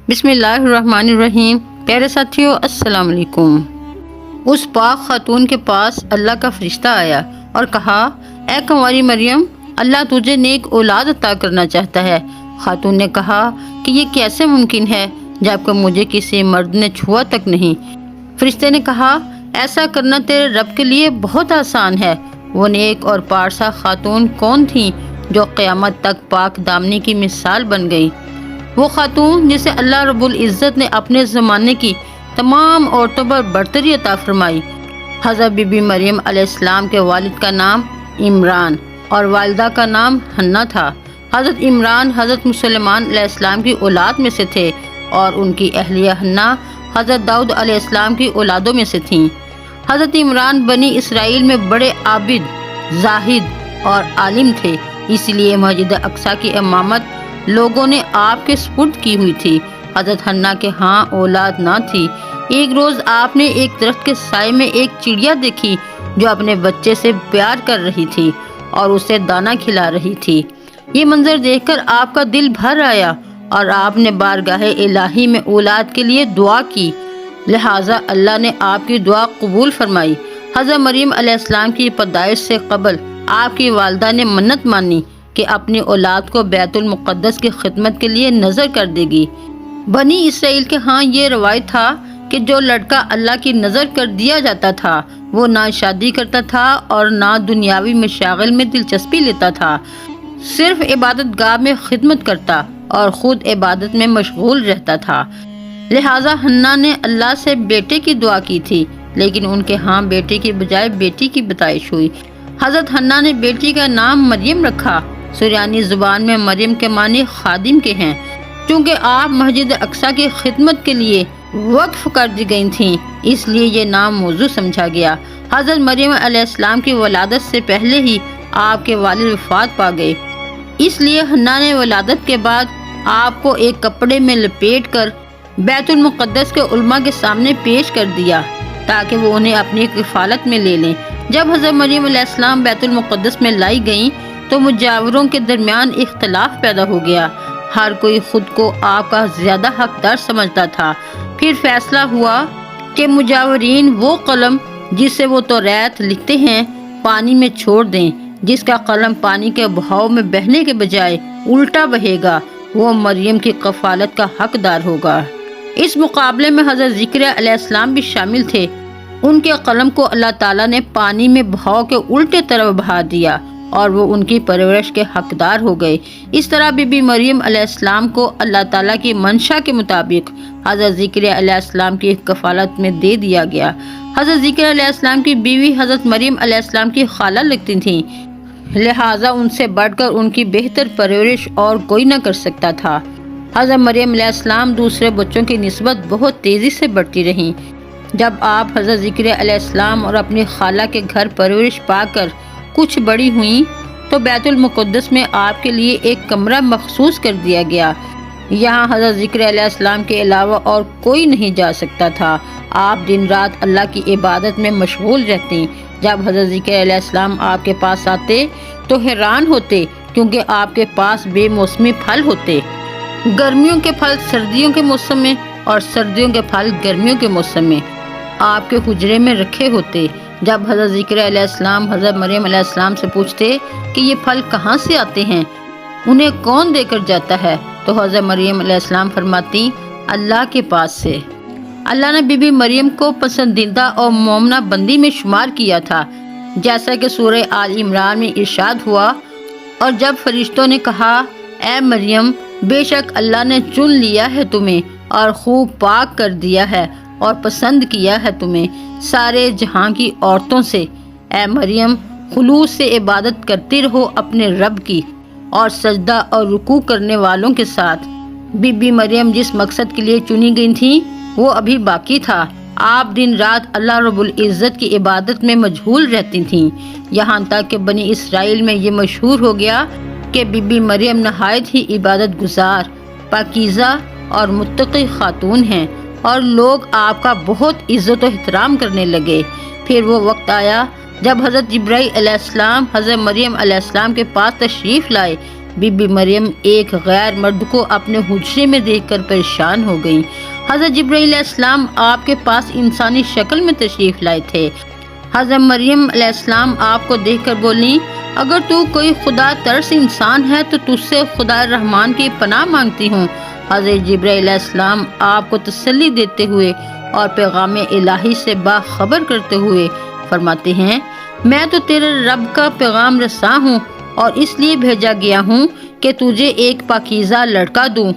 بسم اللہ الرحمن الرحیم۔ پیارے ساتھیوں، السلام علیکم۔ اس پاک خاتون کے پاس اللہ کا فرشتہ آیا اور کہا، اے کنواری مریم، اللہ تجھے نیک اولاد عطا کرنا چاہتا ہے۔ خاتون نے کہا کہ یہ کیسے ممکن ہے جبکہ مجھے کسی مرد نے چھوا تک نہیں۔ فرشتے نے کہا، ایسا کرنا تیرے رب کے لیے بہت آسان ہے۔ وہ نیک اور پارسا خاتون کون تھیں جو قیامت تک پاک دامنی کی مثال بن گئی؟ وہ خاتون جسے اللہ رب العزت نے اپنے زمانے کی تمام عورتوں پر برتری عطا فرمائی۔ حضرت بی بی مریم علیہ السلام کے والد کا نام عمران اور والدہ کا نام حنا تھا۔ حضرت عمران حضرت سلیمان علیہ السلام کی اولاد میں سے تھے اور ان کی اہلیہ حنا حضرت داؤد علیہ السلام کی اولادوں میں سے تھیں۔ حضرت عمران بنی اسرائیل میں بڑے عابد، زاہد اور عالم تھے، اس لیے مسجد اقصی کی امامت لوگوں نے آپ کے سپرد کی ہوئی تھی۔ حضرت حنا کے ہاں اولاد نہ تھی۔ ایک روز آپ نے ایک درخت کے سائے میں ایک چڑیا دیکھی جو اپنے بچے سے پیار کر رہی تھی اور اسے دانا کھلا رہی تھی۔ یہ منظر دیکھ کر آپ کا دل بھر آیا اور آپ نے بارگاہ الہی میں اولاد کے لیے دعا کی، لہٰذا اللہ نے آپ کی دعا قبول فرمائی۔ حضرت مریم علیہ السلام کی پیدائش سے قبل آپ کی والدہ نے منت مانی کہ اپنی اولاد کو بیت المقدس کی خدمت کے لیے نظر کر دے گی۔ بنی اسرائیل کے ہاں یہ روایت تھا کہ جو لڑکا اللہ کی نظر کر دیا جاتا تھا وہ نہ شادی کرتا تھا اور نہ دنیاوی مشاغل میں دلچسپی لیتا تھا، صرف عبادت گاہ میں خدمت کرتا اور خود عبادت میں مشغول رہتا تھا۔ لہٰذا حنا نے اللہ سے بیٹے کی دعا کی تھی، لیکن ان کے ہاں بیٹے کی بجائے بیٹی کی پیدائش ہوئی۔ حضرت حنا نے بیٹی کا نام مریم رکھا۔ سریانی زبان میں مریم کے معنی خادم کے ہیں۔ چونکہ آپ مسجد اقصی کی خدمت کے لیے وقف کر دی گئی تھیں، اس لیے یہ نام موضوع سمجھا گیا۔ حضرت مریم علیہ السلام کی ولادت سے پہلے ہی آپ کے والد وفات پا گئے، اس لیے حنا نے ولادت کے بعد آپ کو ایک کپڑے میں لپیٹ کر بیت المقدس کے علماء کے سامنے پیش کر دیا تاکہ وہ انہیں اپنی کفالت میں لے لیں۔ جب حضرت مریم علیہ السلام بیت المقدس میں لائی گئیں تو مجاوروں کے درمیان اختلاف پیدا ہو گیا۔ ہر کوئی خود کو آپ کا زیادہ حقدار سمجھتا تھا۔ پھر فیصلہ ہوا کہ مجاورین وہ قلم جس سے وہ توریت لکھتے ہیں پانی میں چھوڑ دیں، جس کا قلم پانی کے بہاؤ میں بہنے کے بجائے الٹا بہے گا وہ مریم کی کفالت کا حقدار ہوگا۔ اس مقابلے میں حضرت زکریا علیہ السلام بھی شامل تھے۔ ان کے قلم کو اللہ تعالیٰ نے پانی میں بہاؤ کے الٹے طرف بہا دیا اور وہ ان کی پرورش کے حقدار ہو گئے۔ اس طرح بی بی مریم علیہ السلام کو اللہ تعالیٰ کی منشا کے مطابق حضرت زکریا علیہ السلام کی کفالت میں دے دیا گیا۔ حضرت زکریا علیہ السلام کی بیوی حضرت مریم علیہ السلام کی خالہ لگتی تھیں، لہٰذا ان سے بڑھ کر ان کی بہتر پرورش اور کوئی نہ کر سکتا تھا۔ حضرت مریم علیہ السلام دوسرے بچوں کی نسبت بہت تیزی سے بڑھتی رہیں۔ جب آپ حضرت زکریا علیہ السلام اور اپنی خالہ کے گھر پرورش پا کر کچھ بڑی ہوئیں تو بیت المقدس میں آپ کے لیے ایک کمرہ مخصوص کر دیا گیا۔ یہاں حضرت زکریا علیہ السلام کے علاوہ اور کوئی نہیں جا سکتا تھا۔ آپ دن رات اللہ کی عبادت میں مشغول رہتے۔ جب حضرت زکریا علیہ السلام آپ کے پاس آتے تو حیران ہوتے کیونکہ آپ کے پاس بے موسمی پھل ہوتے، گرمیوں کے پھل سردیوں کے موسم میں اور سردیوں کے پھل گرمیوں کے موسم میں آپ کے حجرے میں رکھے ہوتے۔ جب حضرت زکریا علیہ السلام حضرت مریم علیہ السلام سے پوچھتے کہ یہ پھل کہاں سے آتے ہیں، انہیں کون دے کر جاتا ہے، تو حضرت مریم علیہ السلام فرماتی، اللہ کے پاس سے۔ اللہ نے بی بی مریم کو پسندیدہ اور مومنہ بندی میں شمار کیا تھا، جیسا کہ سورہ آل عمران میں ارشاد ہوا، اور جب فرشتوں نے کہا، اے مریم، بے شک اللہ نے چن لیا ہے تمہیں اور خوب پاک کر دیا ہے اور پسند کیا ہے تمہیں سارے جہاں کی عورتوں سے، اے مریم خلوص سے عبادت کرتے رہو اپنے رب کی اور سجدہ اور رکوع کرنے والوں کے ساتھ۔ بی بی مریم جس مقصد کے لیے چنی گئی تھیں وہ ابھی باقی تھا۔ آپ دن رات اللہ رب العزت کی عبادت میں مشغول رہتی تھیں، یہاں تک کہ بنی اسرائیل میں یہ مشہور ہو گیا کہ بی بی مریم نہایت ہی عبادت گزار، پاکیزہ اور متقی خاتون ہیں، اور لوگ آپ کا بہت عزت و احترام کرنے لگے۔ پھر وہ وقت آیا جب حضرت جبرائیل علیہ السلام حضرت مریم علیہ السلام کے پاس تشریف لائے بی بی مریم ایک غیر مرد کو اپنے حجرے میں دیکھ کر پریشان ہو گئیں۔ حضرت جبرائیل علیہ السلام آپ کے پاس انسانی شکل میں تشریف لائے تھے۔ حضرت مریم علیہ السلام آپ کو دیکھ کر بولیں، اگر تو کوئی خدا ترس انسان ہے تو تجھ سے خدا رحمان کی پناہ مانگتی ہوں۔ حضرت جبرائیل علیہ السلام آپ کو تسلی دیتے ہوئے اور پیغام الہی سے باخبر کرتے ہوئے فرماتے ہیں، میں تو تیرے رب کا پیغام رساں ہوں اور اس لیے بھیجا گیا ہوں کہ تجھے ایک پاکیزہ لڑکا دوں۔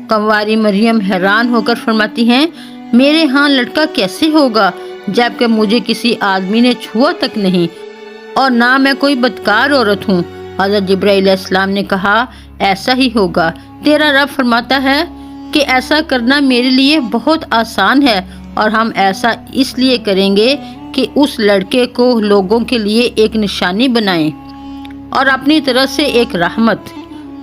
کنواری مریم حیران ہو کر فرماتی ہیں، میرے ہاں لڑکا کیسے ہوگا جبکہ مجھے کسی آدمی نے چھوا تک نہیں اور نہ میں کوئی بدکار عورت ہوں۔ حضرت جبرائیل علیہ السلام نے کہا، ایسا ہی ہوگا، تیرا رب فرماتا ہے کہ ایسا کرنا میرے لیے بہت آسان ہے، اور ہم ایسا اس لیے کریں گے کہ اس لڑکے کو لوگوں کے لیے ایک نشانی بنائیں اور اپنی طرف سے ایک رحمت،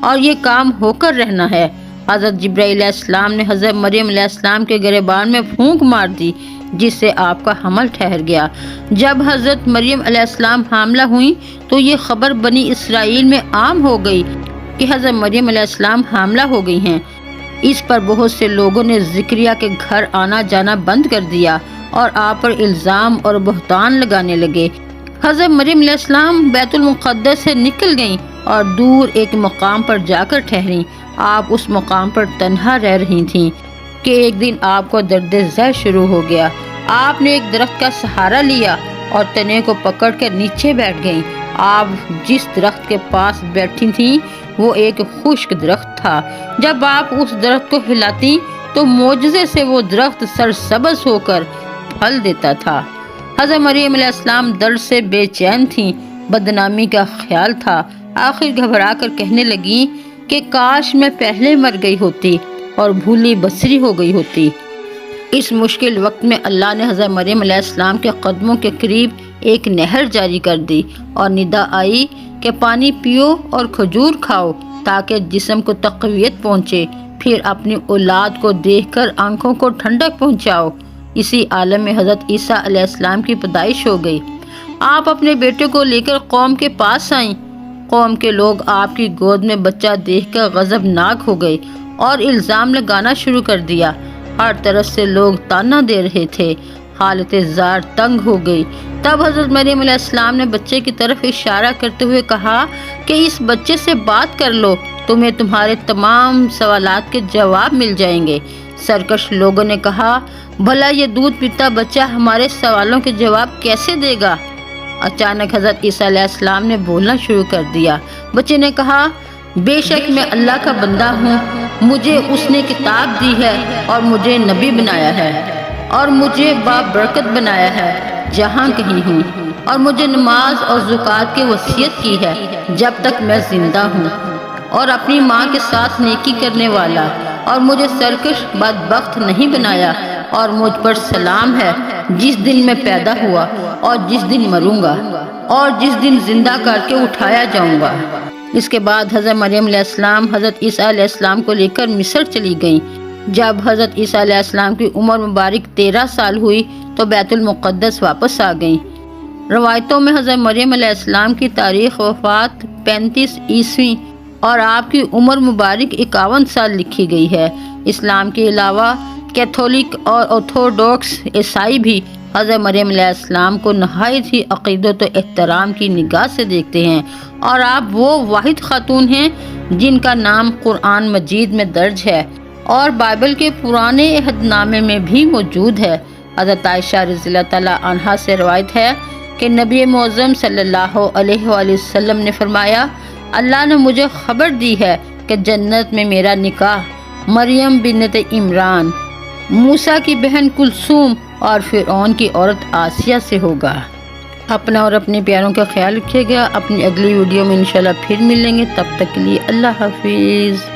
اور یہ کام ہو کر رہنا ہے۔ حضرت جبرائیل علیہ السلام نے حضرت مریم علیہ السلام کے گریبان میں پھونک مار دی، جس سے آپ کا حمل ٹھہر گیا۔ جب حضرت مریم علیہ السلام حاملہ ہوئیں تو یہ خبر بنی اسرائیل میں عام ہو گئی کہ حضرت مریم علیہ السلام حاملہ ہو گئی ہیں۔ اس پر بہت سے لوگوں نے زکریا کے گھر آنا جانا بند کر دیا اور آپ پر الزام اور بہتان لگانے لگے۔ حضرت مریم علیہ السلام بیت المقدس سے نکل گئیں اور دور ایک مقام پر جا کر ٹھہریں۔ آپ اس مقام پر تنہا رہ رہی تھیں کہ ایک دن آپ کو درد ذہ شروع ہو گیا۔ آپ نے ایک درخت کا سہارا لیا اور تنے کو پکڑ کر نیچے بیٹھ گئیں۔ آپ جس درخت کے پاس بیٹھی تھیں وہ ایک خشک درخت تھا۔ جب آپ اس درخت کو ہلاتی تو معجزے سے وہ درخت سرسبز ہو کر پھل دیتا تھا۔ حضرت مریم علیہ السلام درد سے بے چین تھیں، بدنامی کا خیال تھا۔ آخر گھبرا کر کہنے لگیں کہ کاش میں پہلے مر گئی ہوتی اور بھولی بصری ہو گئی ہوتی۔ اس مشکل وقت میں اللہ نے حضرت مریم علیہ السلام کے قدموں کے قریب ایک نہر جاری کر دی اور ندا آئی کہ پانی پیو اور کھجور کھاؤ تاکہ جسم کو تقویت پہنچے، پھر اپنی اولاد کو دیکھ کر آنکھوں کو ٹھنڈک پہنچاؤ۔ اسی عالم میں حضرت عیسیٰ علیہ السلام کی پیدائش ہو گئی۔ آپ اپنے بیٹے کو لے کر قوم کے پاس آئیں۔ قوم کے لوگ آپ کی گود میں بچہ دیکھ کر غضبناک ہو گئے اور الزام لگانا شروع کر دیا۔ ہر طرف سے لوگ تانا دے رہے تھے۔ حالت زار تنگ ہو گئی۔ تب حضرت مریم علیہ السلام نے بچے کی طرف اشارہ کرتے ہوئے کہا کہ اس بچے سے بات کر لو، تمہیں تمہارے تمام سوالات کے جواب مل جائیں گے۔ سرکش لوگوں نے کہا، بھلا یہ دودھ پیتا بچہ ہمارے سوالوں کے جواب کیسے دے گا؟ اچانک حضرت عیسیٰ علیہ السلام نے بولنا شروع کر دیا۔ بچے نے کہا، بے شک میں اللہ کا بندہ ہوں، مجھے اس نے کتاب دی ہے اور مجھے نبی بنایا ہے اور مجھے بابرکت بنایا ہے جہاں کہیں ہوں، اور مجھے نماز اور زکوٰۃ کی وصیت کی ہے جب تک میں زندہ ہوں، اور اپنی ماں کے ساتھ نیکی کرنے والا، اور مجھے سرکش بدبخت نہیں بنایا، اور مجھ پر سلام ہے جس دن میں پیدا ہوا اور جس دن مروں گا اور جس دن زندہ کر کے اٹھایا جاؤں گا۔ اس کے بعد حضرت مریم علیہ السلام حضرت عیسیٰ علیہ السلام کو لے کر مصر چلی گئیں۔ جب حضرت عیسیٰ علیہ السلام کی عمر مبارک 13 سال ہوئی تو بیت المقدس واپس آ گئیں۔ روایتوں میں حضرت مریم علیہ السلام کی تاریخ وفات 35 عیسوی اور آپ کی عمر مبارک 51 سال لکھی گئی ہے۔ اسلام کے علاوہ کیتھولک اور آرتھوڈوکس عیسائی بھی حضرت مریم علیہ السلام کو نہایت ہی عقیدت و احترام کی نگاہ سے دیکھتے ہیں، اور آپ وہ واحد خاتون ہیں جن کا نام قرآن مجید میں درج ہے اور بائبل کے پرانے عہد نامے میں بھی موجود ہے۔ حضرت عائشہ رضی اللہ تعالیٰ عنہا سے روایت ہے کہ نبی معظم صلی اللہ علیہ وآلہ وسلم نے فرمایا، اللہ نے مجھے خبر دی ہے کہ جنت میں میرا نکاح مریم بنت عمران، موسیٰ کی بہن کلثوم اور فرعون کی عورت آسیہ سے ہوگا۔ اپنا اور اپنے پیاروں کا خیال رکھیے گا۔ اپنی اگلی ویڈیو میں انشاءاللہ پھر ملیں گے، تب تک کے لیے اللہ حافظ۔